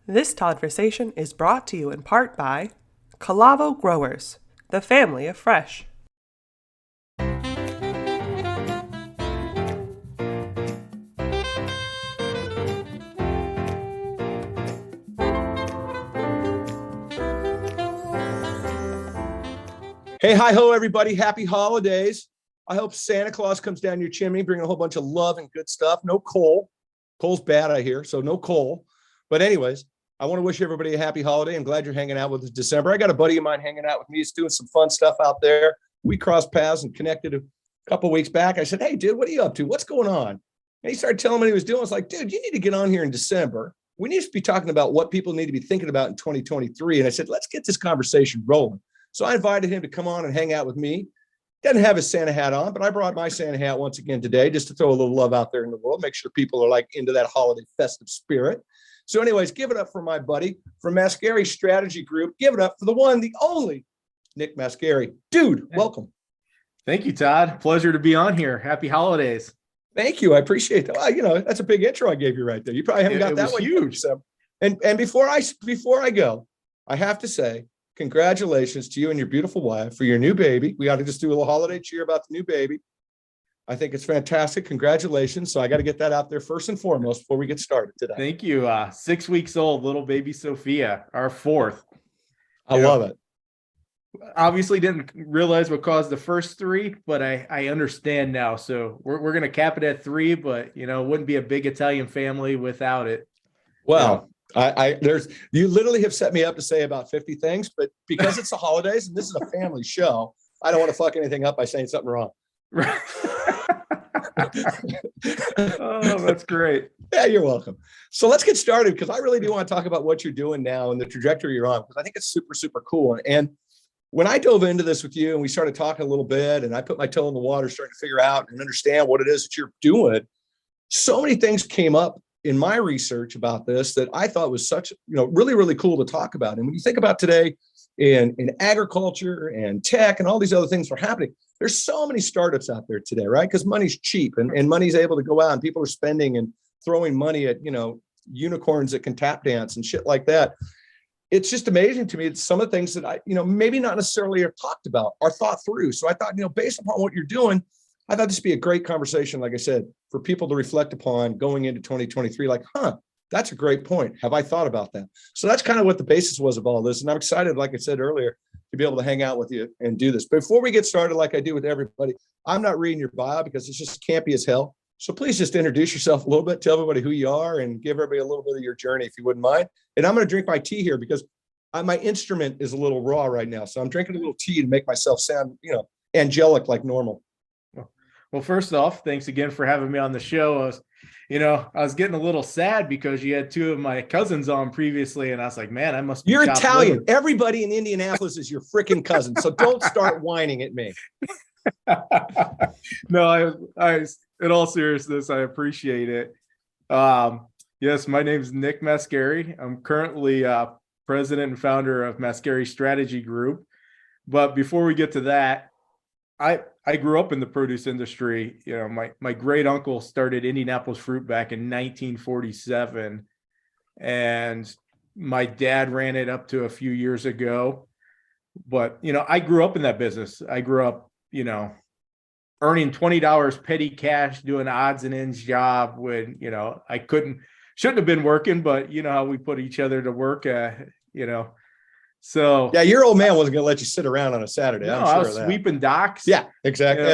This Todd-versation is brought to you in part by Calavo Growers, the family of fresh. Hey, hi ho, everybody. Happy holidays. I hope Santa Claus comes down your chimney, bringing a whole bunch of love and good stuff. No coal. Coal's bad, I hear, so no coal. But anyways, I want to wish everybody a happy holiday. I'm glad you're hanging out with us December. I got a buddy of mine hanging out with me. He's doing some fun stuff out there. We crossed paths and connected a couple of weeks back. I said, hey, dude, what are you up to? What's going on? And he started telling me what he was doing. I was like, dude, you need to get on here in December. We need to be talking about what people need to be thinking about in 2023. And I said, let's get this conversation rolling. So I invited him to come on and hang out with me. Doesn't have his Santa hat on, but I brought my Santa hat once again today just to throw a little love out there in the world, make sure people are like into that holiday festive spirit. So anyways, give it up for my buddy from Mascari Strategy Group. Give it up for the one, the only Nick Mascari. Dude, welcome. Thank you, Todd. Pleasure to be on here. Happy holidays. Thank you. I appreciate that. Well, that's a big intro I gave you right there. You probably haven't got that one huge. So, and before I go, I have to say, congratulations to you and your beautiful wife for your new baby. We ought to just do a little holiday cheer about the new baby. I think it's fantastic. Congratulations. So I got to get that out there first and foremost before we get started today. Thank you. 6 weeks old, little baby Sophia, our fourth. I love it. Obviously didn't realize what caused the first three, but I understand now. So we're going to cap it at 3, but it wouldn't be a big Italian family without it. Well, you literally have set me up to say about 50 things, but because it's the holidays and this is a family show, I don't want to fuck anything up by saying something wrong. Oh, that's great. Yeah, you're welcome. So let's get started because I really do want to talk about what you're doing now and the trajectory you're on because I think it's super, super cool. And when I dove into this with you and we started talking a little bit and I put my toe in the water, starting to figure out and understand what it is that you're doing, so many things came up in my research about this that I thought was such, really, really cool to talk about. And when you think about today in agriculture and tech and all these other things that are happening, there's so many startups out there today, right? Because money's cheap and money's able to go out and people are spending and throwing money at, unicorns that can tap dance and shit like that. It's just amazing to me. It's some of the things that I, maybe not necessarily are talked about or thought through. So I thought, based upon what you're doing, I thought this would be a great conversation, like I said, for people to reflect upon going into 2023, like, that's a great point. Have I thought about that? So that's kind of what the basis was of all this. And I'm excited, like I said earlier, to be able to hang out with you and do this. Before we get started, like I do with everybody, I'm not reading your bio because it's just campy as hell. So please just introduce yourself a little bit, tell everybody who you are and give everybody a little bit of your journey, if you wouldn't mind. And I'm going to drink my tea here because my instrument is a little raw right now. So I'm drinking a little tea to make myself sound, angelic like normal. Well, first off, thanks again for having me on the show. I was getting a little sad because you had 2 of my cousins on previously, and I was like, man, I must be You're Italian. Liver. Everybody in Indianapolis is your freaking cousin, so don't start whining at me. No, I in all seriousness, I appreciate it. Yes, my name is Nick Mascari. I'm currently president and founder of Mascari Strategy Group. But before we get to that, I grew up in the produce industry. My great uncle started Indianapolis Fruit back in 1947, and my dad ran it up to a few years ago. But I grew up in that business. I grew up, earning $20 petty cash, doing odds and ends job when I shouldn't have been working, but how we put each other to work. So yeah, your old man wasn't going to let you sit around on a Saturday. No, I'm sure I was sweeping docks. Yeah, exactly.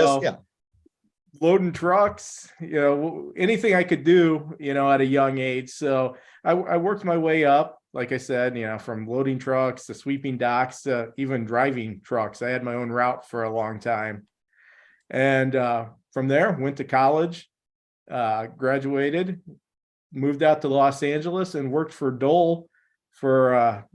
Loading trucks, anything I could do, at a young age. So I worked my way up, like I said, from loading trucks to sweeping docks to even driving trucks. I had my own route for a long time. And from there, went to college, graduated, moved out to Los Angeles and worked for Dole for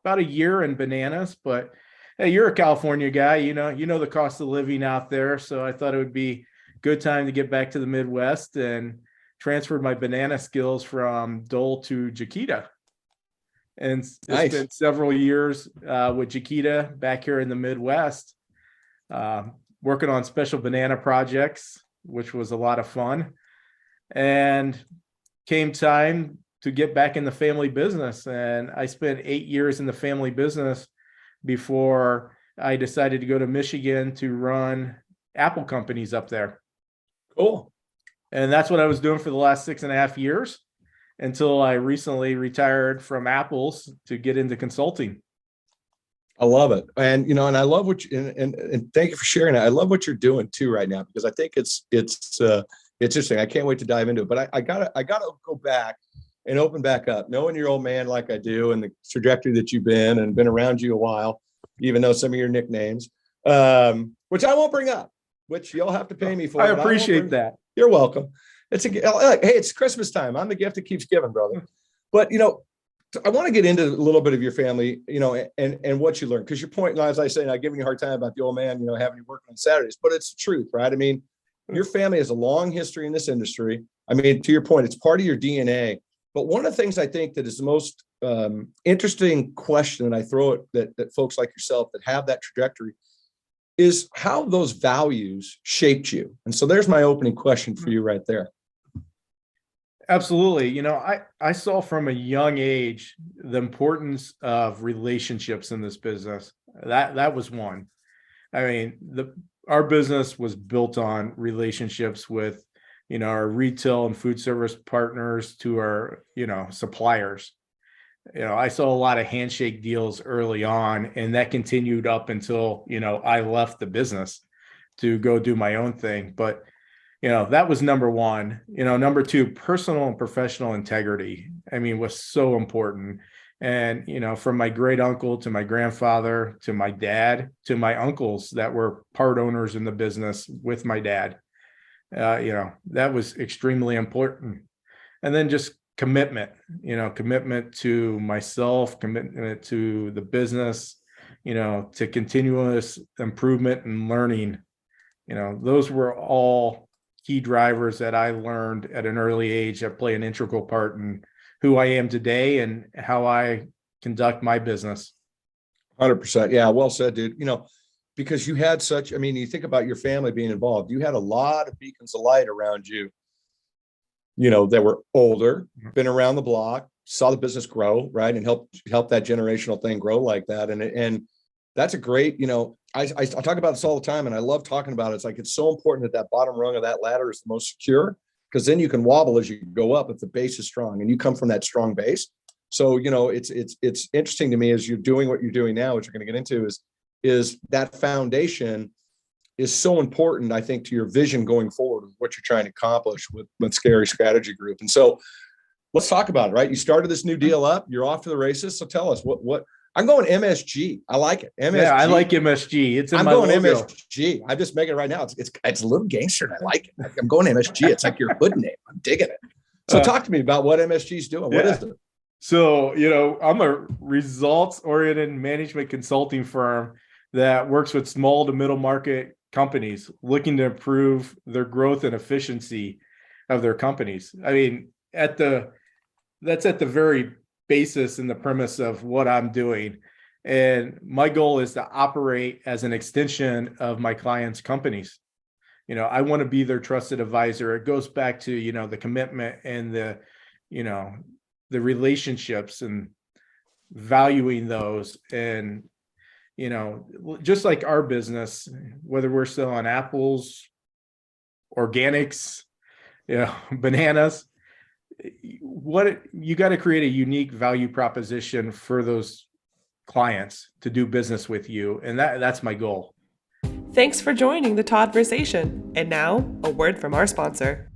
about a year in bananas. But hey, you're a California guy, you know the cost of living out there. So I thought it would be a good time to get back to the Midwest and transferred my banana skills from Dole to Chiquita. And nice. Spent several years with Chiquita back here in the Midwest, working on special banana projects, which was a lot of fun. And came time to get back in the family business. And I spent 8 years in the family business before I decided to go to Michigan to run apple companies up there. Cool. And that's what I was doing for the last 6.5 years until I recently retired from apples to get into consulting. I love it. And, and I love what you, and thank you for sharing that. I love what you're doing too right now, because I think it's interesting. I can't wait to dive into it, but I gotta go back and open back up, knowing your old man like I do, and the trajectory that you've been around you a while, even though some of your nicknames, which I won't bring up, which you'll have to pay me for. I appreciate that. You're welcome. Hey, it's Christmas time. I'm the gift that keeps giving, brother. But, I want to get into a little bit of your family, and what you learned, because your point, as I say, not giving you a hard time about the old man, having you working on Saturdays, but it's the truth, right? I mean, your family has a long history in this industry. I mean, to your point, it's part of your DNA. But one of the things I think that is the most interesting question that I throw at that folks like yourself that have that trajectory is how those values shaped you. And so there's my opening question for you right there. Absolutely. I saw from a young age the importance of relationships in this business. That was one. I mean, our business was built on relationships with, our retail and food service partners to our, suppliers. I saw a lot of handshake deals early on, and that continued up until, I left the business to go do my own thing. But that was number one. Number two, personal and professional integrity, was so important. And, from my great uncle to my grandfather, to my dad, to my uncles that were part owners in the business with my dad, that was extremely important. And then just commitment, commitment to myself, commitment to the business, to continuous improvement and learning. Those were all key drivers that I learned at an early age that play an integral part in who I am today and how I conduct my business. 100%. Yeah. Well said, dude. Because you had you think about your family being involved, you had a lot of beacons of light around you, that were older, been around the block, saw the business grow, right. And help that generational thing grow like that. And that's a great, I talk about this all the time, and I love talking about it. It's like, it's so important that bottom rung of that ladder is the most secure, because then you can wobble as you go up if the base is strong and you come from that strong base. So, it's interesting to me as you're doing what you're doing now, which you're going to get into is that foundation is so important, I think, to your vision going forward with what you're trying to accomplish with Mascari Strategy Group. And so let's talk about it, right? You started this new deal up, you're off to the races. So tell us what I'm going MSG. I like it. MSG. Yeah, I like MSG. It's in I'm my going logo. MSG. I'm just making it right now. It's a little gangster, and I like it. I'm going MSG. It's like your hood name. I'm digging it. So talk to me about what MSG is doing. What is it? So, I'm a results-oriented management consulting firm that works with small to middle market companies looking to improve their growth and efficiency of their companies. That's at the very basis and the premise of what I'm doing. And my goal is to operate as an extension of my clients' companies. I want to be their trusted advisor. It goes back to, the commitment and the relationships and valuing those. And, just like our business, whether we're selling apples, organics, bananas, you got to create a unique value proposition for those clients to do business with you. And that's my goal. Thanks for joining the Todd-versation. And now, a word from our sponsor.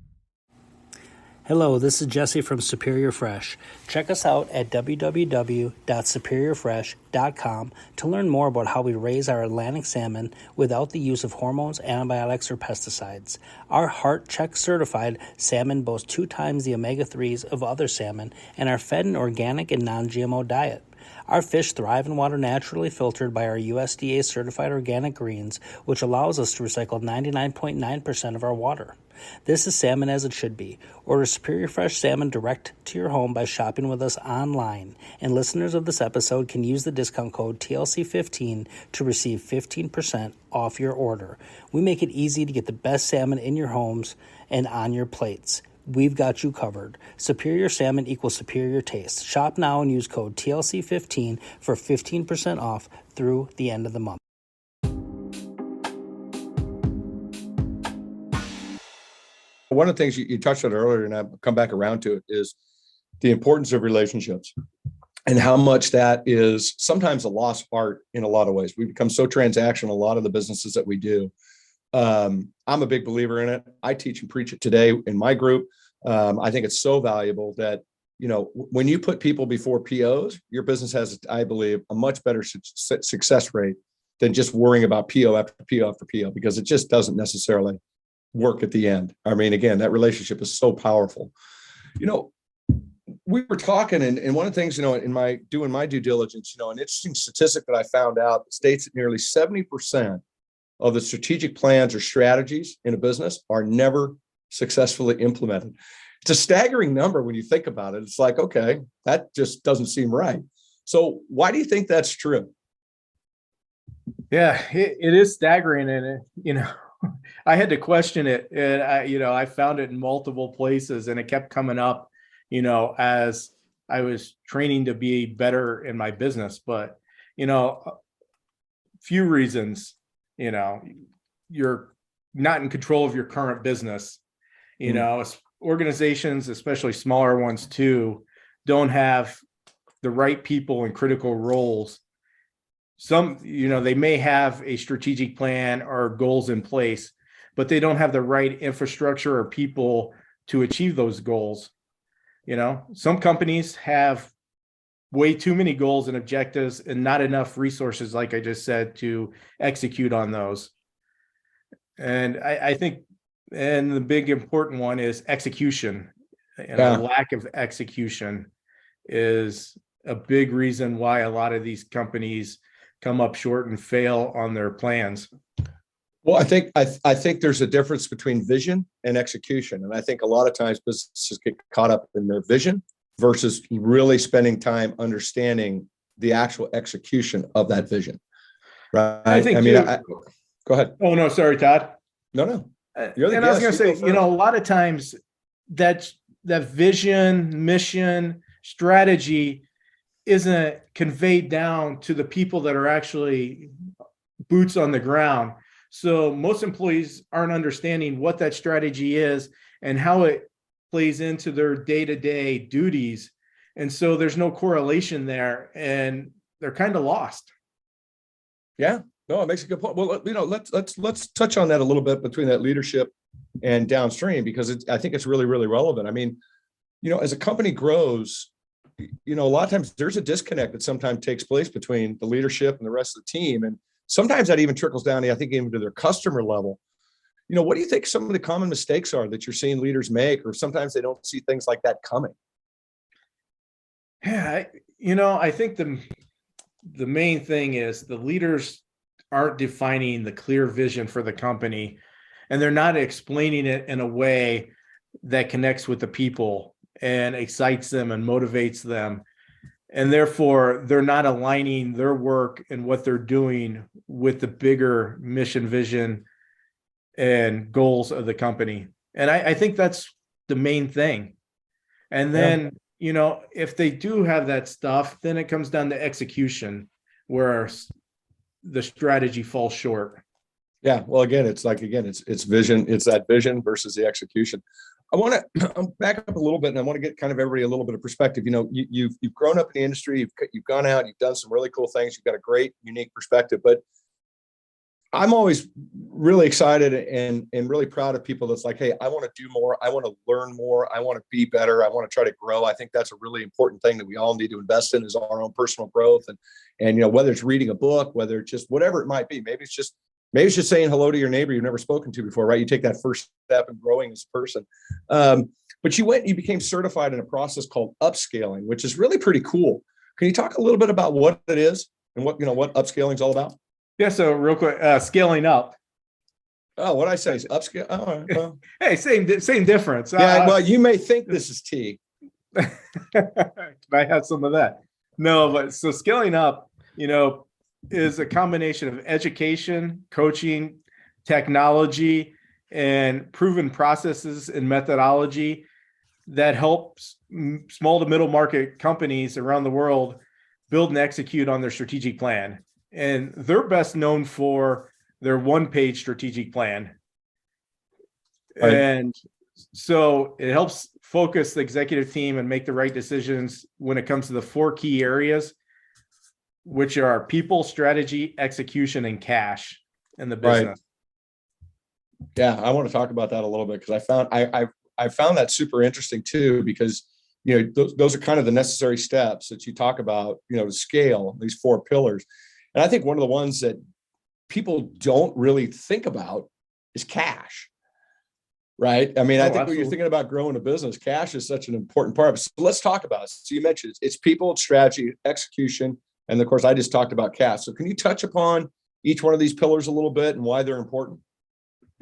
Hello, this is Jesse from Superior Fresh. Check us out at www.superiorfresh.com to learn more about how we raise our Atlantic salmon without the use of hormones, antibiotics, or pesticides. Our Heart Check certified salmon boast 2 times the omega-3s of other salmon and are fed an organic and non-GMO diet. Our fish thrive in water naturally filtered by our USDA certified organic greens, which allows us to recycle 99.9% of our water. This is salmon as it should be. Order Superior Fresh salmon direct to your home by shopping with us online. And listeners of this episode can use the discount code TLC15 to receive 15% off your order. We make it easy to get the best salmon in your homes and on your plates. we've got you covered. Superior salmon equals superior taste. Shop now and use code TLC15 for 15% off through the end of the month. One of the things you touched on earlier, and I've come back around to it, is the importance of relationships and how much that is sometimes a lost art in a lot of ways. We become so transactional, a lot of the businesses that we do. I'm a big believer in it. I teach and preach it today in my group. I think it's so valuable that, when you put people before POs, your business has, I believe, a much better success rate than just worrying about PO after PO after PO, because it just doesn't necessarily work at the end. I mean, again, that relationship is so powerful. We were talking, and one of the things, in my due diligence, an interesting statistic that I found out states that nearly 70% of the strategic plans or strategies in a business are never successfully implemented. It's a staggering number when you think about it. It's like, okay, that just doesn't seem right. So why do you think that's true? Yeah, it is staggering. And, I had to question it, and I found it in multiple places, and it kept coming up, as I was training to be better in my business. But, few reasons, you're not in control of your current business. Organizations, especially smaller ones too, don't have the right people in critical roles. Some, they may have a strategic plan or goals in place, but they don't have the right infrastructure or people to achieve those goals. Some companies have way too many goals and objectives and not enough resources, like I just said, to execute on those. And I think, and the big important one is execution. A lack of execution is a big reason why a lot of these companies come up short and fail on their plans. Well, I think there's a difference between vision and execution. And I think a lot of times businesses get caught up in their vision versus really spending time understanding the actual execution of that vision. Right. Go ahead. Oh, no, sorry, Todd. No. You're the guest. I was going to say, a lot of times that vision, mission, strategy isn't conveyed down to the people that are actually boots on the ground. So most employees aren't understanding what that strategy is and how it plays into their day-to-day duties. And so there's no correlation there, and they're kind of lost. Yeah, no, it makes a good point. Well, let's touch on that a little bit between that leadership and downstream, because I think it's really, really relevant. I mean, as a company grows, a lot of times there's a disconnect that sometimes takes place between the leadership and the rest of the team. And sometimes that even trickles down, I think, even to their customer level. What do you think some of the common mistakes are that you're seeing leaders make, or sometimes they don't see things like that coming? Yeah, I think the main thing is the leaders aren't defining the clear vision for the company, and they're not explaining it in a way that connects with the people and excites them and motivates them. And therefore, they're not aligning their work and what they're doing with the bigger mission, vision, and goals of the company. And I think that's the main thing. And then, if they do have that stuff, then it comes down to execution, where the strategy falls short. Yeah. Well, again, it's vision. It's that vision versus the execution. I want to back up a little bit, and I want to get kind of everybody a little bit of perspective. You've grown up in the industry, you've gone out, you've done some really cool things. You've got a great, unique perspective. But I'm always really excited and really proud of people that's like, hey, I want to do more. I want to learn more. I want to be better. I want to try to grow. I think that's a really important thing that we all need to invest in, is our own personal growth. And whether it's reading a book, whether it's just whatever it might be, maybe it's just saying hello to your neighbor you've never spoken to before, right? You take that first step in growing as a person. But you became certified in a process called upscaling, which is really pretty cool. Can you talk a little bit about what it is and what upscaling is all about? Yeah. So real quick, scaling up. Oh, what I say is upscale. Oh, all right, well. Hey, same difference. Yeah. Well, you may think this is tea. I have some of that. No, but so scaling up, is a combination of education, coaching, technology, and proven processes and methodology that helps small to middle market companies around the world build and execute on their strategic plan. And they're best known for their one-page strategic plan. Right. And so it helps focus the executive team and make the right decisions when it comes to the 4 key areas, which are people, strategy, execution, and cash in the business. Right. Yeah, I want to talk about that a little bit, because I found that super interesting too, because those are kind of the necessary steps that you talk about, to scale these 4 pillars. And I think one of the ones that people don't really think about is cash. Right. I mean, I think absolutely. when you're thinking about growing a business, cash is such an important part. So let's talk about it. So you mentioned it's people, strategy, execution, and of course, I just talked about cash. So can you touch upon each one of these pillars a little bit and why they're important?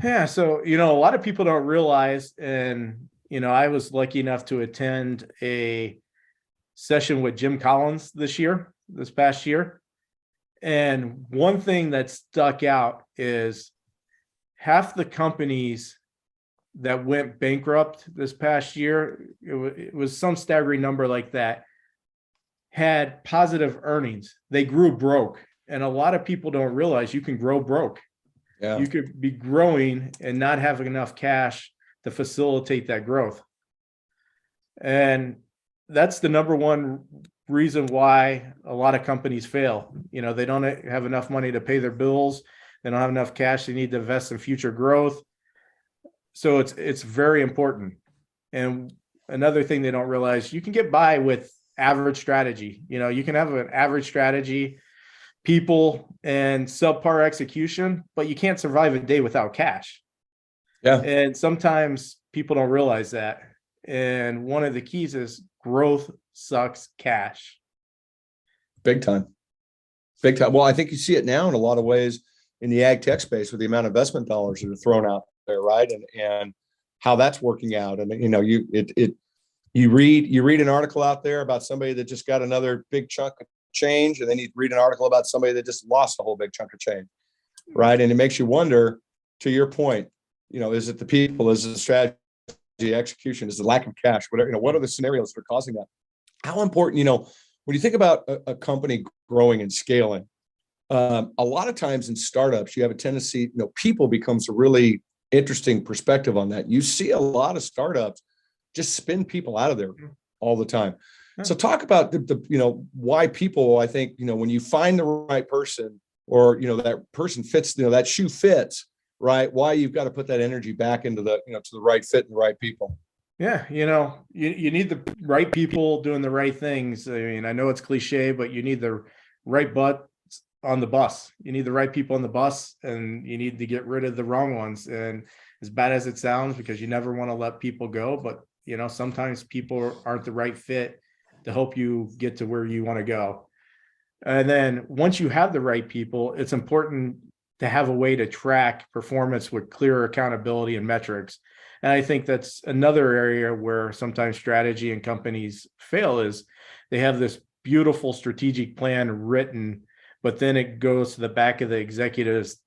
Yeah. So, a lot of people don't realize, and, I was lucky enough to attend a session with Jim Collins this past year. And one thing that stuck out is half the companies that went bankrupt this past year, it was some staggering number like that, had positive earnings. They grew broke. And a lot of people don't realize you can grow broke. Yeah. You could be growing and not having enough cash to facilitate that growth. And that's the number one reason why a lot of companies fail. They don't have enough money to pay their bills. They don't have enough cash. They need to invest in future growth. So it's very important. And another thing they don't realize, you can get by with average strategy. You can have an average strategy, people, and subpar execution, but you can't survive a day without cash. Yeah. And sometimes people don't realize that. And one of the keys is growth sucks cash. Big time. Big time. Well, I think you see it now in a lot of ways in the ag tech space with the amount of investment dollars that are thrown out there, right? And how that's working out. And you read an article out there about somebody that just got another big chunk of change, and then you read an article about somebody that just lost a whole big chunk of change, right? And it makes you wonder, to your point, is it the people, is it the strategy, execution, is the lack of cash, whatever, what are the scenarios that are causing that? How important, when you think about a company growing and scaling, a lot of times in startups, you have a tendency, people becomes a really interesting perspective on that. You see a lot of startups just spin people out of there all the time. So talk about the why people, I think, when you find the right person, or, that person fits, that shoe fits, right? Why you've got to put that energy back into the, to the right fit and the right people. Yeah. You need the right people doing the right things. I mean, I know it's cliche, but you need the right butt on the bus. You need the right people on the bus, and you need to get rid of the wrong ones. And as bad as it sounds, because you never want to let people go, but sometimes people aren't the right fit to help you get to where you want to go. And then once you have the right people, it's important to have a way to track performance with clear accountability and metrics. And I think that's another area where sometimes strategy and companies fail, is they have this beautiful strategic plan written, but then it goes to the back of the executive's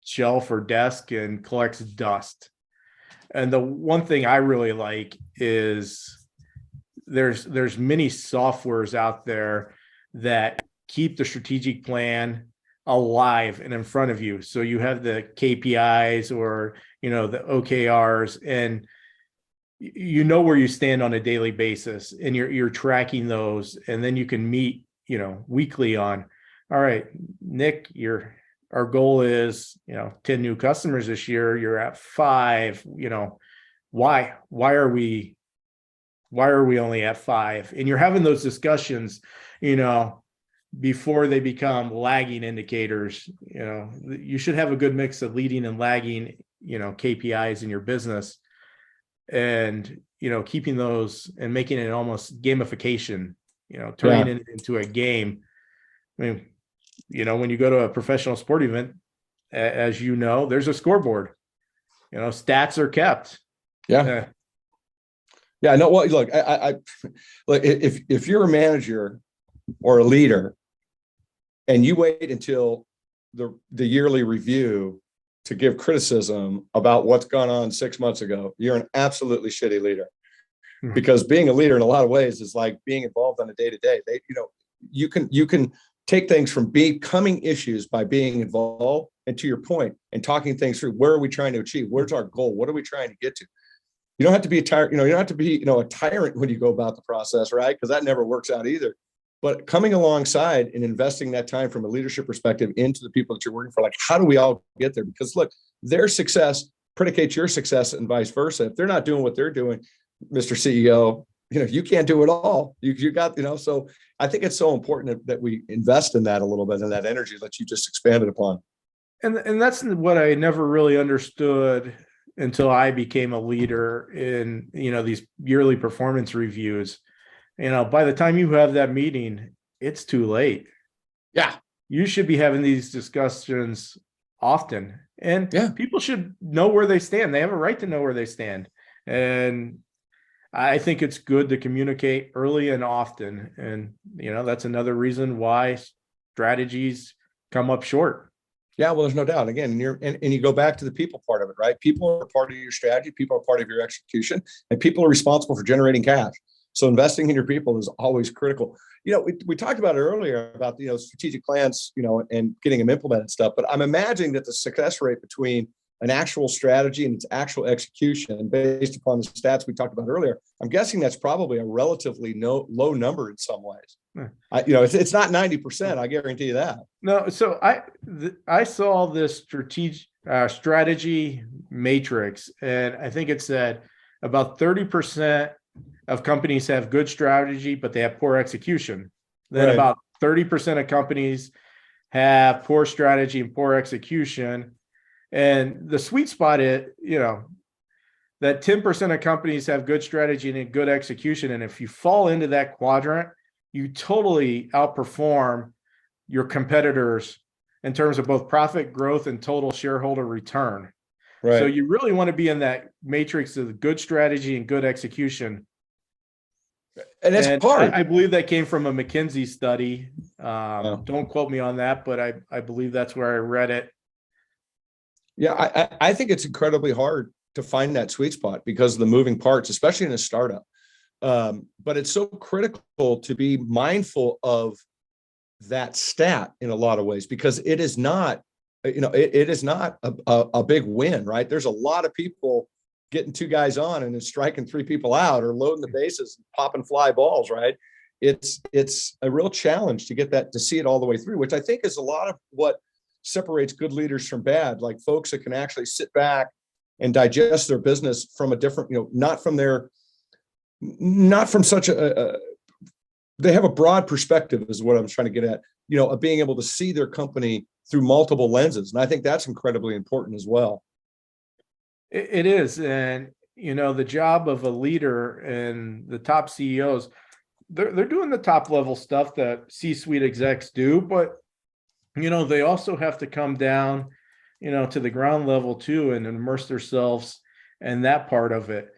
shelf or desk and collects dust. And the one thing I really like is there's many softwares out there that keep the strategic plan alive and in front of you. So you have the KPIs or, the OKRs, and where you stand on a daily basis, and you're tracking those, and then you can meet, weekly on, all right, Nick, our goal is, 10 new customers this year. You're at 5, why are we only at 5? And you're having those discussions, before they become lagging indicators. You should have a good mix of leading and lagging, KPIs in your business, and, keeping those and making it almost gamification, turning it into a game. I mean, when you go to a professional sport event, as there's a scoreboard, stats are kept. Yeah. Yeah. No, well, look, I look, if you're a manager or a leader and you wait until the yearly review to give criticism about what's gone on 6 months ago, you're an absolutely shitty leader. because being a leader in a lot of ways is like being involved on a day-to-day. You can take things from becoming issues by being involved, and to your point, and talking things through. Where are we trying to achieve? Where's our goal? What are we trying to get to? You don't have to be a tyrant. You don't have to be, a tyrant when you go about the process, right? Because that never works out either. But coming alongside and investing that time from a leadership perspective into the people that you're working for, like, how do we all get there? Because look, their success predicates your success and vice versa. If they're not doing what they're doing, Mr. CEO, you can't do it all. You got, so I think it's so important that we invest in that a little bit, and that energy that you just expanded upon. And that's what I never really understood until I became a leader in, these yearly performance reviews. By the time you have that meeting, it's too late. Yeah. You should be having these discussions often, and yeah, people should know where they stand. They have a right to know where they stand. And I think it's good to communicate early and often. And, that's another reason why strategies come up short. Yeah, well, there's no doubt. Again, and you go back to the people part of it, right? People are part of your strategy. People are part of your execution, and people are responsible for generating cash. So investing in your people is always critical. We talked about it earlier about, strategic plans, and getting them implemented and stuff, but I'm imagining that the success rate between an actual strategy and its actual execution, based upon the stats we talked about earlier, I'm guessing that's probably a relatively low number in some ways. It's not 90%. I guarantee you that. No. So I saw this strategy matrix, and I think it said about 30% of companies have good strategy, but they have poor execution. Then Right. About 30% of companies have poor strategy and poor execution. And the sweet spot is, that 10% of companies have good strategy and good execution. And if you fall into that quadrant, you totally outperform your competitors in terms of both profit growth and total shareholder return. Right. So you really want to be in that matrix of good strategy and good execution. And that's part. I believe that came from a McKinsey study. Don't quote me on that, but I believe that's where I read it. Yeah, I think it's incredibly hard to find that sweet spot because of the moving parts, especially in a startup. But it's so critical to be mindful of that stat in a lot of ways, because it is not, it is not a big win, right? There's a lot of people getting two guys on and then striking three people out, or loading the bases, popping fly balls, right? It's a real challenge to get that, to see it all the way through, which I think is a lot of what separates good leaders from bad, like folks that can actually sit back and digest their business from a different, not from such they have a broad perspective is what I'm trying to get at, of being able to see their company through multiple lenses. And I think that's incredibly important as well. It is. And, the job of a leader and the top CEOs, they're doing the top level stuff that C-suite execs do, but, they also have to come down, to the ground level too, and immerse themselves in that part of it.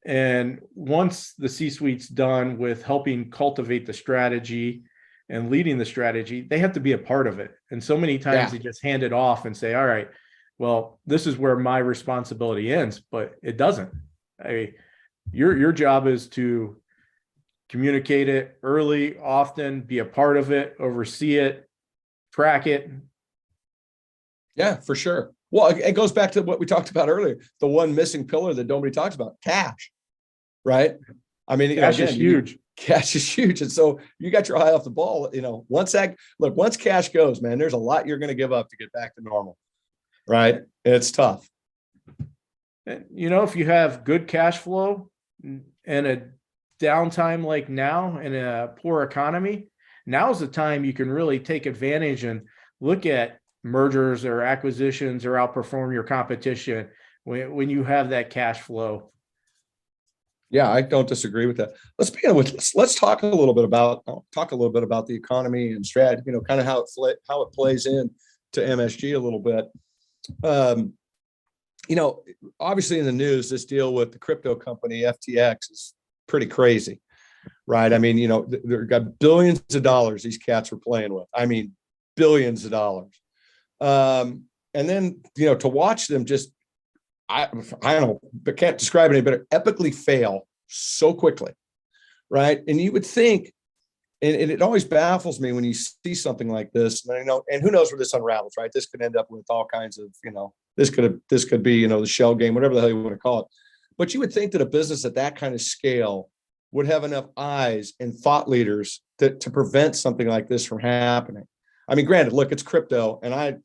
And once the C-suite's done with helping cultivate the strategy and leading the strategy, they have to be a part of it. And so many times they just hand it off and say, all right, well, this is where my responsibility ends, but it doesn't. Your job is to communicate it early, often, be a part of it, oversee it, track it. Yeah, for sure. Well, it goes back to what we talked about earlier, the one missing pillar that nobody talks about, cash, right? I mean, cash is huge. Cash is huge. And so you got your eye off the ball, once cash goes, man, there's a lot you're going to give up to get back to normal, right? It's tough. If you have good cash flow and a downtime like now in a poor economy, now's the time you can really take advantage and look at mergers or acquisitions or outperform your competition when you have that cash flow. Yeah, I don't disagree with that. Let's talk a little bit about the economy and strategy, kind of how it plays in to MSG a little bit. Obviously in the news, this deal with the crypto company FTX is pretty crazy, right? I mean, they've got billions of dollars these cats were playing with. I mean, billions of dollars. And then, to watch them just, I don't know, but can't describe it any better, epically fail so quickly, right? And you would think, and it always baffles me when you see something like this, and I know, and who knows where this unravels, right? This could end up with all kinds of, this could be, the shell game, whatever the hell you want to call it. But you would think that a business at that kind of scale would have enough eyes and thought leaders to prevent something like this from happening. I mean, granted, look, it's crypto, and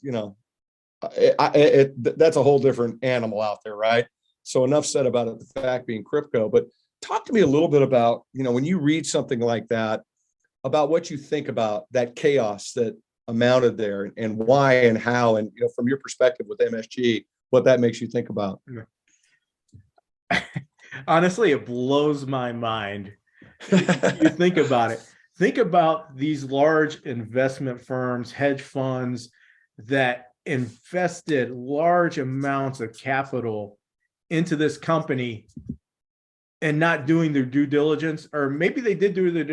that's a whole different animal out there, right? So enough said about it, the fact being crypto. But talk to me a little bit about, when you read something like that, about what you think about that chaos that amounted there, and why and how, and from your perspective with MSG, what that makes you think about. Honestly, it blows my mind. You think about it. Think about these large investment firms, hedge funds that invested large amounts of capital into this company and not doing their due diligence, or maybe they did do their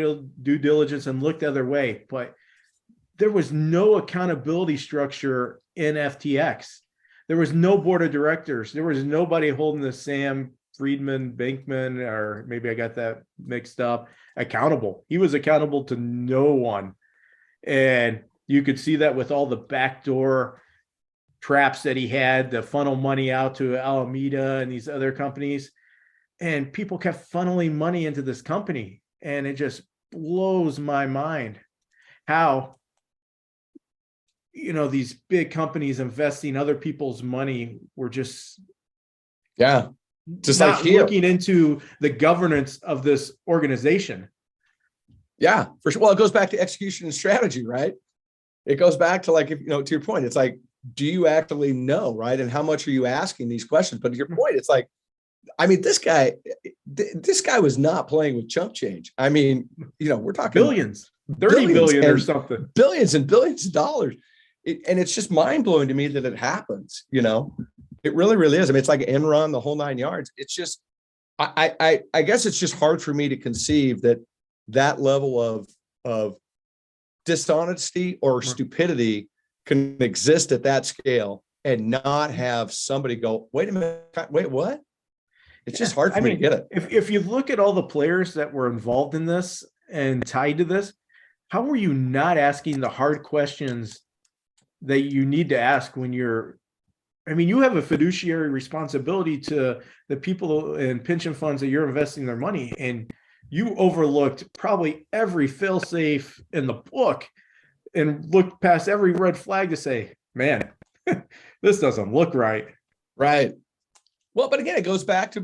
due diligence and looked the other way, but there was no accountability structure in FTX. There was no board of directors. There was nobody holding the Sam Bankman, or maybe I got that mixed up, accountable. He was accountable to no one. And you could see that with all the backdoor traps that he had to funnel money out to Alameda and these other companies. And people kept funneling money into this company. And it just blows my mind how, these big companies investing other people's money were just not like looking into the governance of this organization. Yeah, for sure. Well, it goes back to execution and strategy, right? It goes back to, like, to your point, it's like, do you actually know, right? And how much are you asking these questions? But to your point, it's like, I mean, this guy was not playing with chump change. I mean, we're talking billions, 30 billion or something, billions and billions of dollars. And it's just mind blowing to me that it happens. It really, really is. I mean, it's like Enron, the whole 9 yards. It's just, I guess it's just hard for me to conceive that level of dishonesty or stupidity can exist at that scale and not have somebody go, wait a minute, wait, what? It's just hard for me to get it. If you look at all the players that were involved in this and tied to this, how were you not asking the hard questions that you need to ask when you have a fiduciary responsibility to the people and pension funds that you're investing their money, and you overlooked probably every fail-safe in the book and looked past every red flag to say, man, this doesn't look right. Right. Well, but again, it goes back to,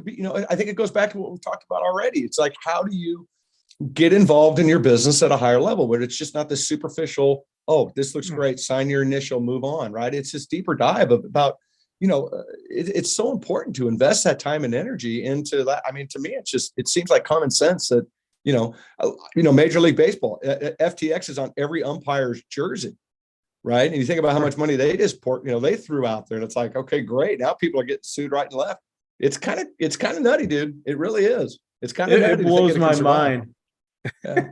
I think it goes back to what we've talked about already. It's like, how do you get involved in your business at a higher level where it's just not this superficial, oh, this looks great, sign your initial, move on, right? It's this deeper dive about, it's so important to invest that time and energy into that. I mean, to me, it seems like common sense that, Major League Baseball, FTX is on every umpire's jersey, right? And you think about how much money they just they threw out there, and it's like, okay, great. Now people are getting sued right and left. It's kind of nutty, dude. It really is. It's kind of nutty. It blows my mind. Yeah.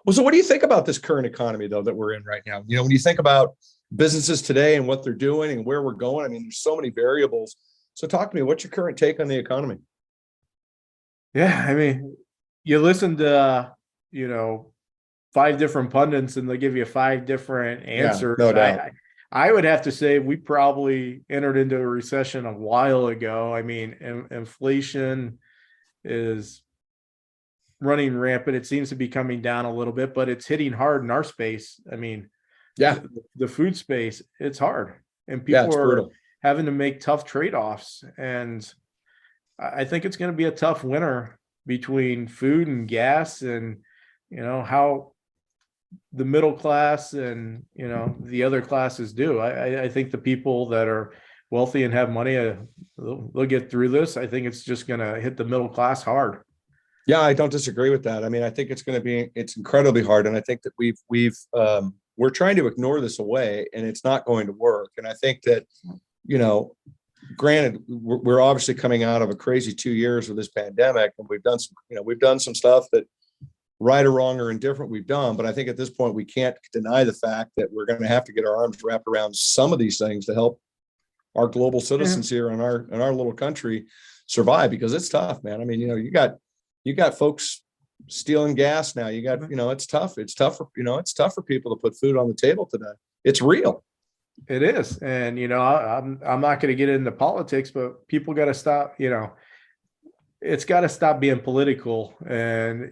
Well, so what do you think about this current economy, though, that we're in right now? When you think about businesses today and what they're doing and where we're going, I mean, there's so many variables. So talk to me. What's your current take on the economy? Yeah, I mean, you listen to, 5 different pundits and they give you 5 different answers. Yeah, no doubt. I would have to say we probably entered into a recession a while ago. I mean, inflation is running rampant. It seems to be coming down a little bit, but it's hitting hard in our space. I mean, the food space, it's hard, and people are brutal, having to make tough trade-offs. And I think it's going to be a tough winter between food and gas, and how the middle class and the other classes do. I think the people that are wealthy and have money, they'll get through this. I think it's just going to hit the middle class hard. Yeah, I don't disagree with that. I mean, I think it's incredibly hard, and I think that we're trying to ignore this away, and it's not going to work. And I think that, granted, we're obviously coming out of a crazy 2 years with this pandemic, and we've done some stuff that, right or wrong or indifferent, we've done. But I think at this point, we can't deny the fact that we're going to have to get our arms wrapped around some of these things to help our global citizens here in our little country survive, because it's tough, man. I mean, you got you got folks stealing gas now. You got, it's tough. It's tough for, it's tough for people to put food on the table today. It's real. It is. And, I'm not going to get into politics, but people got to stop, it's got to stop being political. And,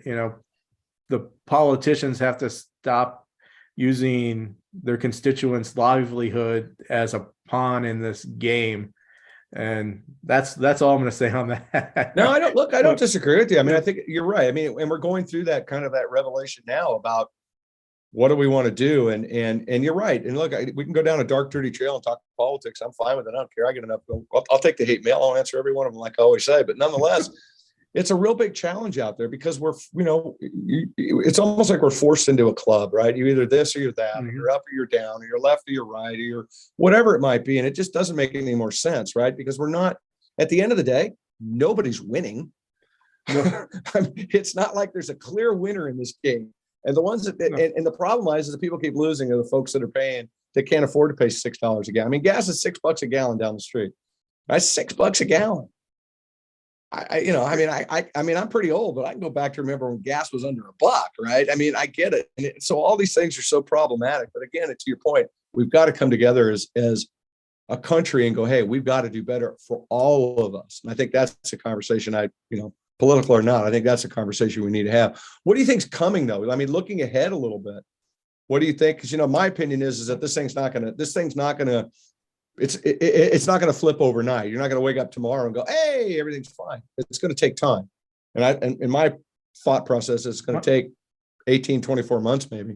the politicians have to stop using their constituents' livelihood as a pawn in this game. And that's all I'm going to say on that. No, I don't disagree with you. I mean, I think you're right. I mean, and we're going through that revelation now about what do we want to do? And you're right. And look, we can go down a dark, dirty trail and talk politics. I'm fine with it. I don't care. I get enough. I'll take the hate mail. I'll answer every one of them, like I always say. But nonetheless, it's a real big challenge out there because it's almost like we're forced into a club, right? You're either this or you're that, or you're up or you're down, or you're left or you're right, or you're whatever it might be. And it just doesn't make any more sense, right? Because we're not, at the end of the day, nobody's winning. It's not like there's a clear winner in this game. And the ones that, and the problem lies is the people keep losing are the folks that are paying, that can't afford to pay $6 a gallon. I mean, gas is $6 a gallon down the street. That's $6 a gallon. I'm pretty old, but I can go back to remember when gas was under $1, right? I mean, I get it. And so all these things are so problematic, but again, to your point, we've got to come together as a country and go, hey, we've got to do better for all of us. And I think that's a conversation political or not, I think that's a conversation we need to have. What do you think's coming though? I mean, looking ahead a little bit, what do you think? Because, my opinion is that it's not going to flip overnight. You're not going to wake up tomorrow and go, hey, everything's fine. It's going to take time. And in my thought process, it's going to take 18, 24 months, maybe.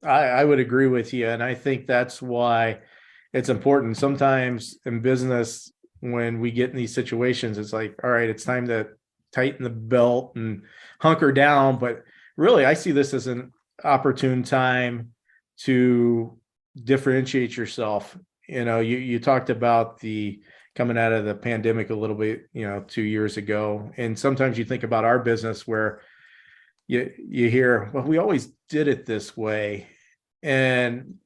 I would agree with you. And I think that's why it's important. Sometimes in business, when we get in these situations, it's like, all right, it's time to tighten the belt and hunker down. But really, I see this as an opportune time to differentiate yourself. You talked about the coming out of the pandemic a little bit, 2 years ago. And sometimes you think about our business where you hear, well, we always did it this way. And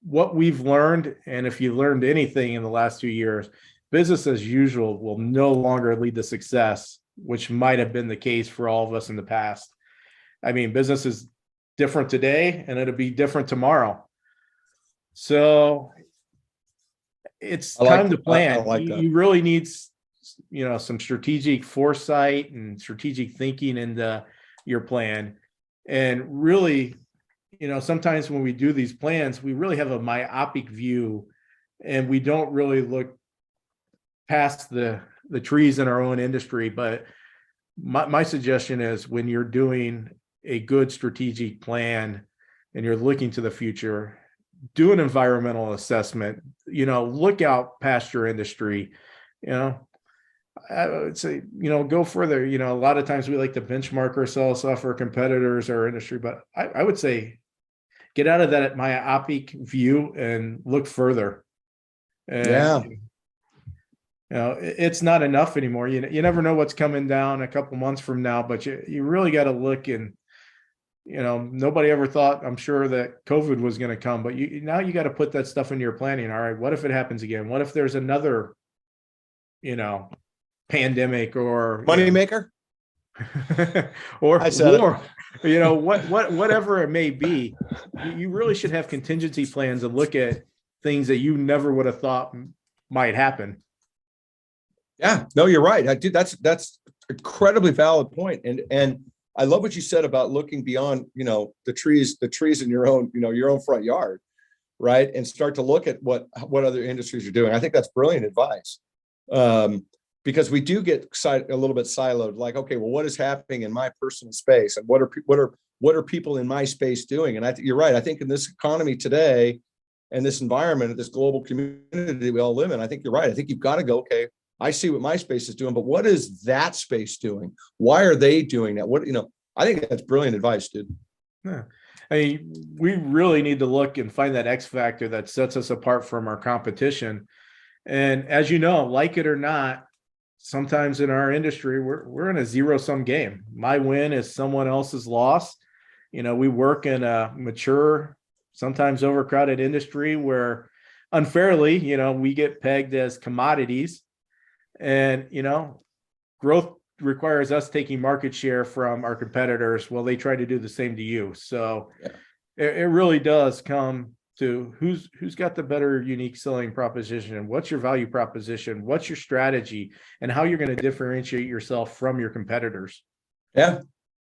what we've learned, and if you learned anything in the last 2 years, business as usual will no longer lead to success, which might have been the case for all of us in the past. I mean, business is different today and it'll be different tomorrow. So it's time to plan. You really need, some strategic foresight and strategic thinking into your plan. And really, sometimes when we do these plans, we really have a myopic view and we don't really look past the trees in our own industry. But my suggestion is when you're doing a good strategic plan and you're looking to the future, do an environmental assessment, look out past your industry, I would say, go further. A lot of times we like to benchmark ourselves off our competitors or industry, but I would say get out of that myopic view and look further. And, it's not enough anymore. You never know what's coming down a couple months from now, but you really got to look. And nobody ever thought, I'm sure, that COVID was going to come, but now you got to put that stuff into your planning. All right, what if it happens again? What if there's another, pandemic or moneymaker, or war? Whatever it may be. You really should have contingency plans and look at things that you never would have thought might happen. Yeah, no, you're right. That's incredibly valid point. And I love what you said about looking beyond, the trees in your own front yard, right? And start to look at what other industries are doing. I think that's brilliant advice. Because we do get a little bit siloed, like, okay, well, what is happening in my personal space, and what are people in my space doing? And you're right. I think in this economy today, and this environment, this global community we all live in, I think you're right. I think you've got to go, okay, I see what my space is doing, but what is that space doing? Why are they doing that? I think that's brilliant advice, dude. Yeah. I mean, we really need to look and find that X factor that sets us apart from our competition. And as you know, like it or not, sometimes in our industry, we're in a zero-sum game. My win is someone else's loss. We work in a mature, sometimes overcrowded industry where unfairly, we get pegged as commodities. And, growth requires us taking market share from our competitors. Well, they try to do the same to you. So it really does come to who's got the better unique selling proposition, what's your value proposition, what's your strategy, and how you're going to differentiate yourself from your competitors. Yeah.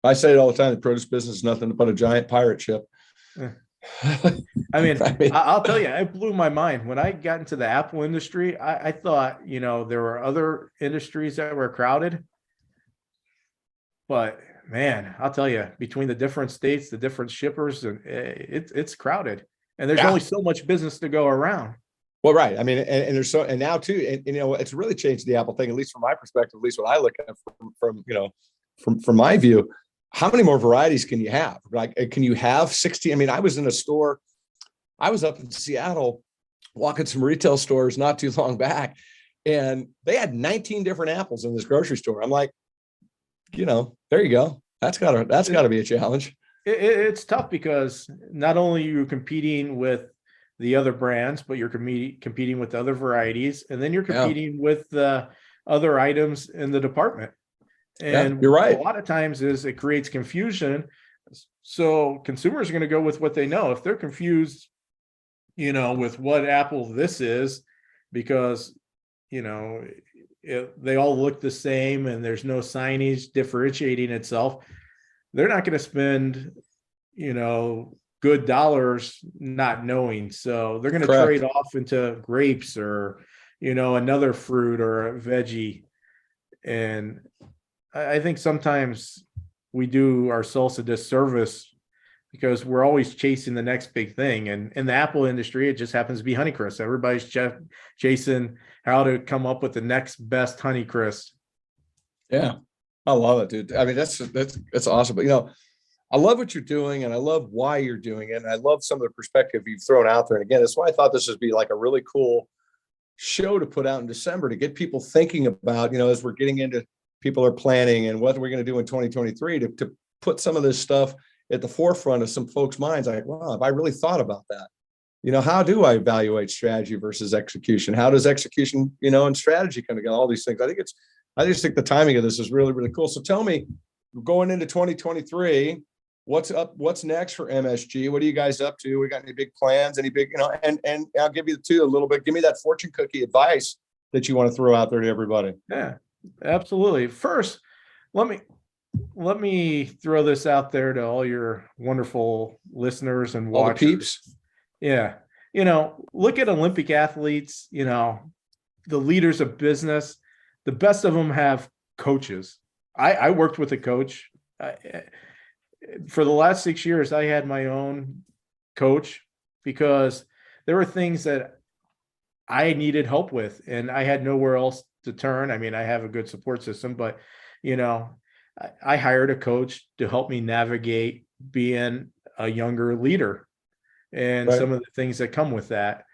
I say it all the time. The produce business is nothing but a giant pirate ship. I mean, I'll tell you, it blew my mind when I got into the apple industry. I thought, there were other industries that were crowded, but man, I'll tell you, between the different states, the different shippers, and it's crowded, and there's only so much business to go around. Well, right. I mean, and there's and now too, and it's really changed the apple thing, at least from my perspective, at least what I look at from my view. How many more varieties can you have? Like, can you have 60? I mean, I was in a store, I was up in Seattle walking some retail stores not too long back, and they had 19 different apples in this grocery store. I'm like, there you go. That's gotta be a challenge. It's tough because not only are you competing with the other brands, but you're competing with other varieties, and then you're competing with the other items in the department. And you're right. A lot of times it creates confusion. So consumers are going to go with what they know. If they're confused, with what apple this is, because, they all look the same and there's no signage differentiating itself, they're not going to spend, good dollars not knowing. So they're going to trade off into grapes or, another fruit or a veggie. And I think sometimes we do ourselves a disservice because we're always chasing the next big thing. And in the apple industry, it just happens to be Honeycrisp. Everybody's chasing how to come up with the next best Honeycrisp. Yeah, I love it, dude. I mean, that's awesome. But I love what you're doing, and I love why you're doing it. And I love some of the perspective you've thrown out there. And again, that's why I thought this would be like a really cool show to put out in December to get people thinking about, as we're getting into. People are planning and what we're going to do in 2023 to put some of this stuff at the forefront of some folks' minds. Like, wow, have I really thought about that? How do I evaluate strategy versus execution? How does execution, and strategy come together? All these things. I just think the timing of this is really, really cool. So tell me, going into 2023, what's up? What's next for MSG? What are you guys up to? We got any big plans? Any big, and I'll give you a little bit. Give me that fortune cookie advice that you want to throw out there to everybody. Yeah. Absolutely. First, let me throw this out there to all your wonderful listeners and watchers. All the peeps. Yeah. Look at Olympic athletes, the leaders of business. The best of them have coaches. I worked with a coach. For the last 6 years, I had my own coach because there were things that I needed help with, and I had nowhere else to turn. I mean, I have a good support system, but I hired a coach to help me navigate being a younger leader and some of the things that come with that.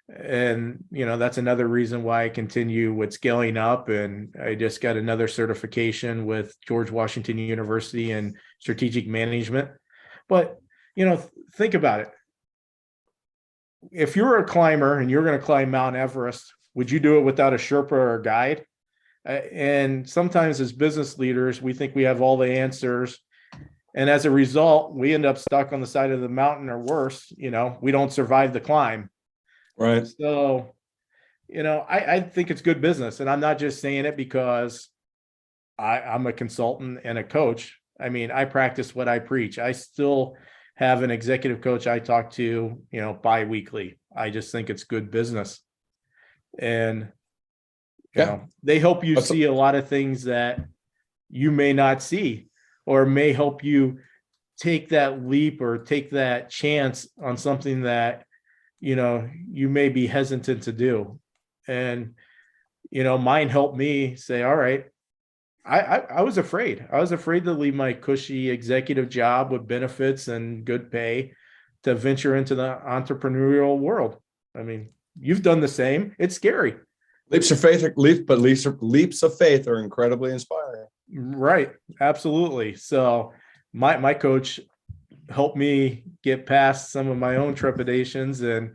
And, that's another reason why I continue with scaling up. And I just got another certification with George Washington University in strategic management. But, think about it. If you're a climber and you're going to climb Mount Everest, would you do it without a Sherpa or a guide? And sometimes as business leaders, we think we have all the answers. And as a result, we end up stuck on the side of the mountain or worse, we don't survive the climb. Right. So, I think it's good business. And I'm not just saying it because I'm a consultant and a coach. I mean, I practice what I preach. I still have an executive coach I talk to, bi-weekly. I just think it's good business. And they help you see a lot of things that you may not see, or may help you take that leap or take that chance on something that you may be hesitant to do. And mine helped me say, all right, I was afraid to leave my cushy executive job with benefits and good pay to venture into the entrepreneurial world. I mean, you've done the same. It's scary. Leaps of faith are incredibly inspiring. Right. Absolutely. So my coach helped me get past some of my own trepidations, and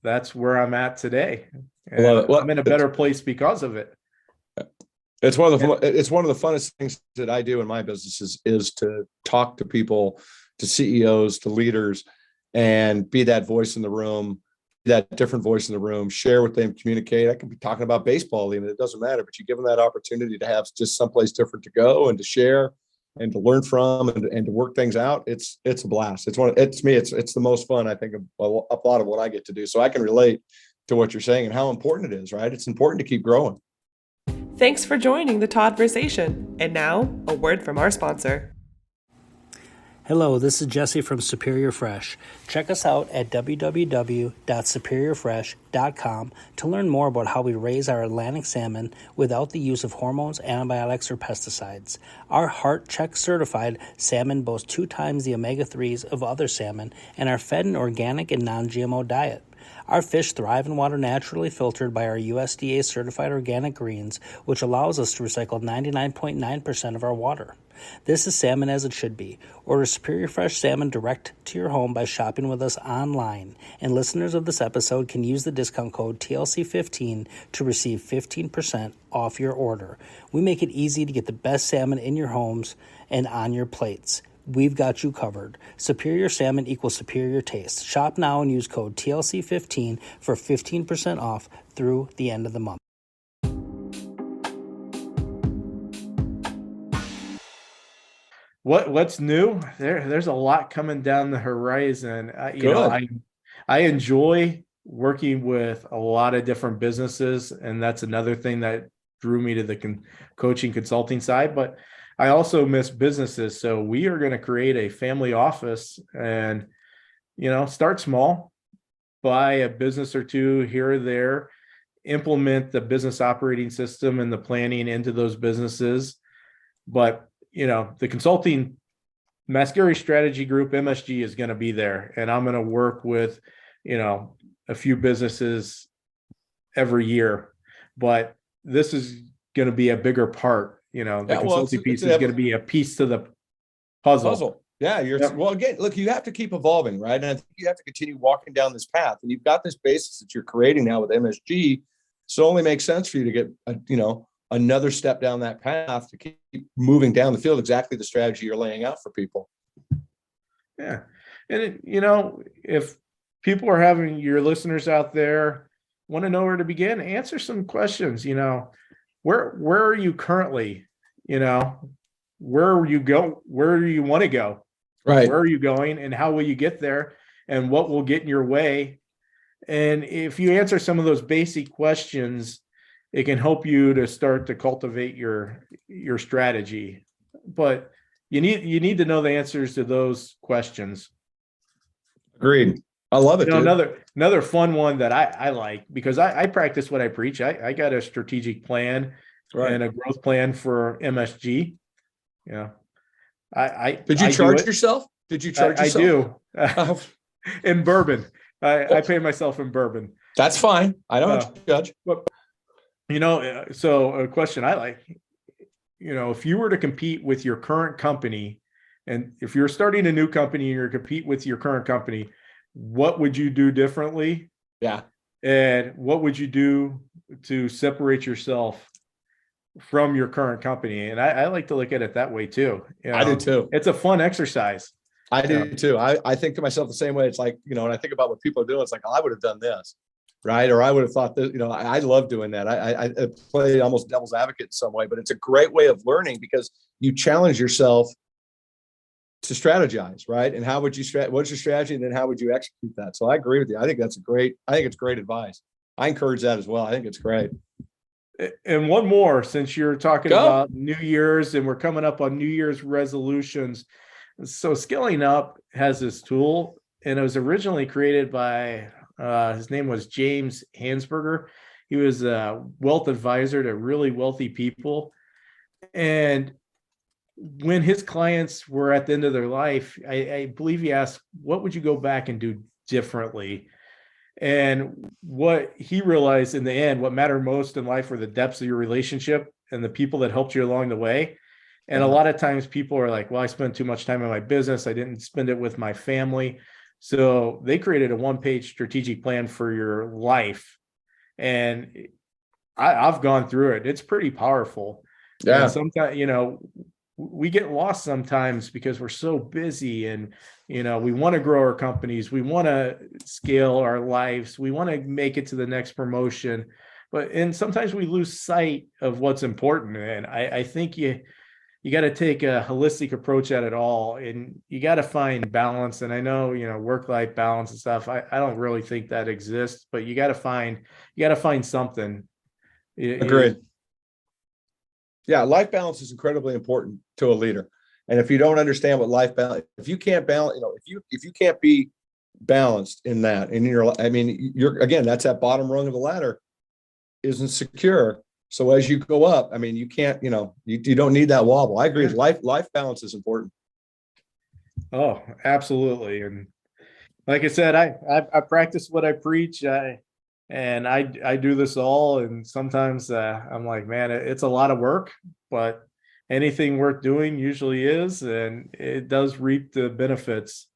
that's where I'm at today. And I'm in a better place because of it. It's one of the funnest things that I do in my business is to talk to people, to CEOs, to leaders, and be that voice in the room, that different voice in the room, share with them, communicate. I could be talking about baseball, even it doesn't matter, but you give them that opportunity to have just someplace different to go and to share and to learn from and to work things out. It's a blast. It's the most fun, I think, of a lot of what I get to do. So I can relate to what you're saying and how important it is, right? It's important to keep growing. Thanks for joining the Todd-versation. And now, a word from our sponsor. Hello, this is Jesse from Superior Fresh. Check us out at www.superiorfresh.com to learn more about how we raise our Atlantic salmon without the use of hormones, antibiotics, or pesticides. Our Heart Check certified salmon boast 2 times the omega-3s of other salmon and are fed an organic and non-GMO diet. Our fish thrive in water naturally filtered by our USDA certified organic greens, which allows us to recycle 99.9% of our water. This is salmon as it should be. Order Superior Fresh salmon direct to your home by shopping with us online. And listeners of this episode can use the discount code TLC15 to receive 15% off your order. We make it easy to get the best salmon in your homes and on your plates. We've got you covered. Superior salmon equals superior taste. Shop now and use code TLC15 for 15% off through the end of the month. What's new? There's a lot coming down the horizon. I enjoy working with a lot of different businesses, and that's another thing that drew me to the coaching consulting side. But I also miss businesses, so we are going to create a family office and start small, buy a business or two here or there, implement the business operating system and the planning into those businesses, but the consulting Mascari strategy group, MSG, is going to be there. And I'm going to work with, a few businesses every year, but this is going to be a bigger part. The consulting piece is going to be a piece to the puzzle. Yeah. Well, again, look, you have to keep evolving, right? And I think you have to continue walking down this path, and you've got this basis that you're creating now with MSG. So it only makes sense for you to get, another step down that path to keep moving down the field, exactly the strategy you're laying out for people. Yeah. And, if people are having, your listeners out there want to know where to begin, answer some questions, where are you currently, where you go, where do you want to go? Right. Where are you going and how will you get there and what will get in your way? And if you answer some of those basic questions, it can help you to start to cultivate your strategy. But you need to know the answers to those questions. Agreed. I love it. Another fun one that I like, because I practice what I preach. I got a strategic plan and a growth plan for MSG. Yeah. Did you charge yourself? I do. In bourbon. I pay myself in bourbon. That's fine. I don't judge. But, so a question I like, if you were to compete with your current company, and if you're starting a new company and you're compete with your current company, what would you do differently? Yeah. And what would you do to separate yourself from your current company? And I like to look at it that way too. I do too. It's a fun exercise. I do too. I think to myself the same way. It's like, when I think about what people are doing, it's like, I would have done this. Right. Or I would have thought that, I love doing that. I play almost devil's advocate in some way, but it's a great way of learning because you challenge yourself to strategize. Right. And how would you what's your strategy? And then how would you execute that? So I agree with you. I think it's great advice. I encourage that as well. I think it's great. And one more, since you're talking about New Year's and we're coming up on New Year's resolutions. So Scaling Up has this tool, and it was originally created by his name was James Hansberger. He was a wealth advisor to really wealthy people. And when his clients were at the end of their life, I believe he asked, what would you go back and do differently? And what he realized in the end, what mattered most in life were the depths of your relationship and the people that helped you along the way. And a lot of times people are like, well, I spent too much time in my business. I didn't spend it with my family. So they created a one-page strategic plan for your life. And I've gone through it. It's pretty powerful. Yeah. And sometimes, we get lost sometimes because we're so busy, and, we want to grow our companies. We want to scale our lives. We want to make it to the next promotion. And sometimes we lose sight of what's important. And I think you got to take a holistic approach at it all, and you got to find balance. And I know, work-life balance and stuff, I don't really think that exists, but you got to find something. Agreed. Yeah, life balance is incredibly important to a leader. And if you don't understand what life balance, if you can't balance, if you can't be balanced in that, and you're again, that's that bottom rung of the ladder isn't secure. So as you go up, you can't, you don't need that wobble. I agree. Life balance is important. Oh, absolutely. And like I said, I practice what I preach. And I do this all. And sometimes I'm like, man, it's a lot of work, but anything worth doing usually is, and it does reap the benefits.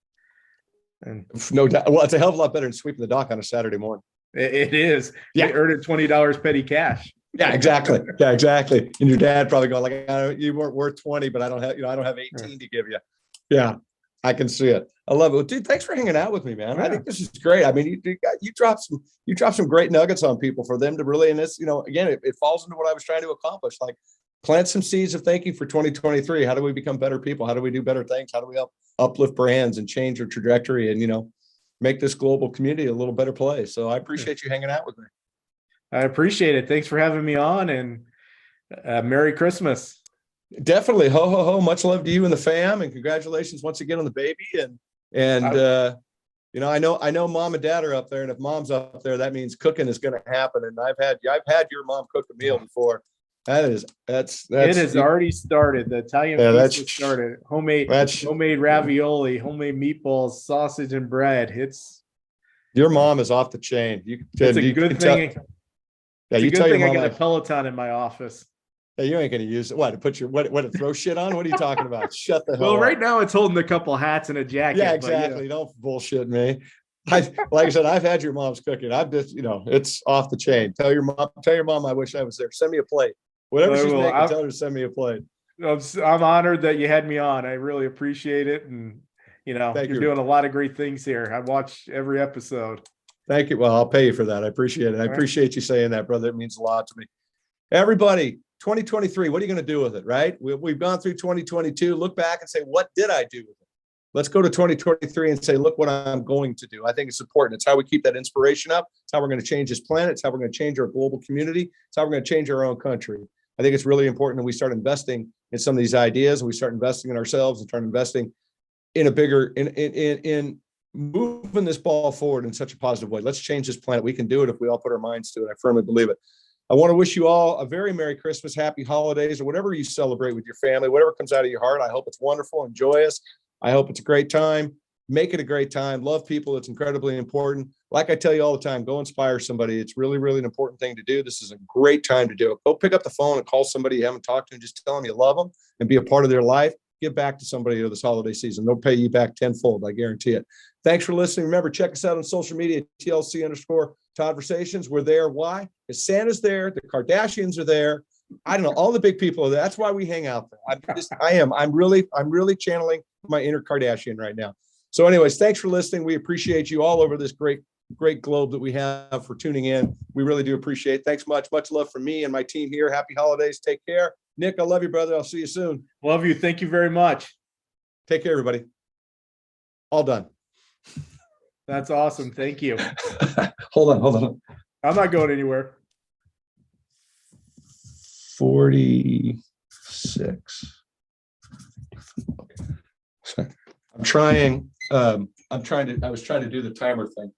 And no doubt. Well, it's a hell of a lot better than sweeping the dock on a Saturday morning. It is. Yeah. They earned it $20 petty cash. Yeah, exactly. Yeah, exactly. And your dad probably going like, you weren't worth 20, but I don't have 18 to give you. Yeah, I can see it. I love it. Well, dude, thanks for hanging out with me, man. Yeah. I think this is great. You dropped some great nuggets on people for them to really, and this, again, it falls into what I was trying to accomplish. Like, plant some seeds of thinking for 2023. How do we become better people? How do we do better things? How do we help uplift brands and change your trajectory and, make this global community a little better place? So I appreciate you hanging out with me. I appreciate it. Thanks for having me on, and Merry Christmas. Definitely. Ho, ho, ho. Much love to you and the fam, and congratulations once again on the baby. I know mom and dad are up there, and if mom's up there, that means cooking is going to happen. And I've had your mom cook a meal before. It has already started. The Italian feast has started. Homemade ravioli, homemade meatballs, sausage, and bread. Your mom is off the chain. It's a good thing. Yeah, you tell your mom I got a Peloton in my office. Hey, you ain't going to use it. What, to put your, what, to throw shit on? What are you talking about? Shut the hell up. Well, right now it's holding a couple hats and a jacket. Yeah, exactly. Don't bullshit me. Like I said, I've had your mom's cooking. I've just, it's off the chain. Tell your mom I wish I was there. Send me a plate. Whatever she's making, tell her to send me a plate. I'm honored that you had me on. I really appreciate it. And, you're doing a lot of great things here. I watch every episode. Thank you. Well, I'll pay you for that. I appreciate it. I appreciate you saying that, brother. It means a lot to me. Everybody, 2023, what are you going to do with it, right? We've gone through 2022. Look back and say, what did I do with it? Let's go to 2023 and say, look what I'm going to do. I think it's important. It's how we keep that inspiration up. It's how we're going to change this planet. It's how we're going to change our global community. It's how we're going to change our own country. I think it's really important that we start investing in some of these ideas, and we start investing in ourselves and start investing in a bigger, in moving this ball forward in such a positive way. Let's change this planet. We can do it if we all put our minds to it. I firmly believe it. I want to wish you all a very Merry Christmas, Happy Holidays, or whatever you celebrate with your family, whatever comes out of your heart. I hope it's wonderful and joyous. I hope it's a great time. Make it a great time. Love people. It's incredibly important. Like I tell you all the time, go inspire somebody. It's really, really an important thing to do. This is a great time to do it. Go pick up the phone and call somebody you haven't talked to and just tell them you love them and be a part of their life. Give back to somebody this holiday season. They'll pay you back tenfold. I guarantee it. Thanks for listening. Remember, check us out on social media, TLC_Todd-versations. We're there. Why? Because Santa's there. The Kardashians are there. I don't know. All the big people are there. That's why we hang out there. I'm really channeling my inner Kardashian right now. So anyways, thanks for listening. We appreciate you all over this great globe that we have for tuning in. We really do appreciate it. Thanks much. Much love from me and my team here. Happy holidays. Take care. Nick, I love you, brother. I'll see you soon. Love you. Thank you very much. Take care, everybody. All done. That's awesome. Thank you. Hold on. I'm not going anywhere. 46. Okay. I was trying to do the timer thing.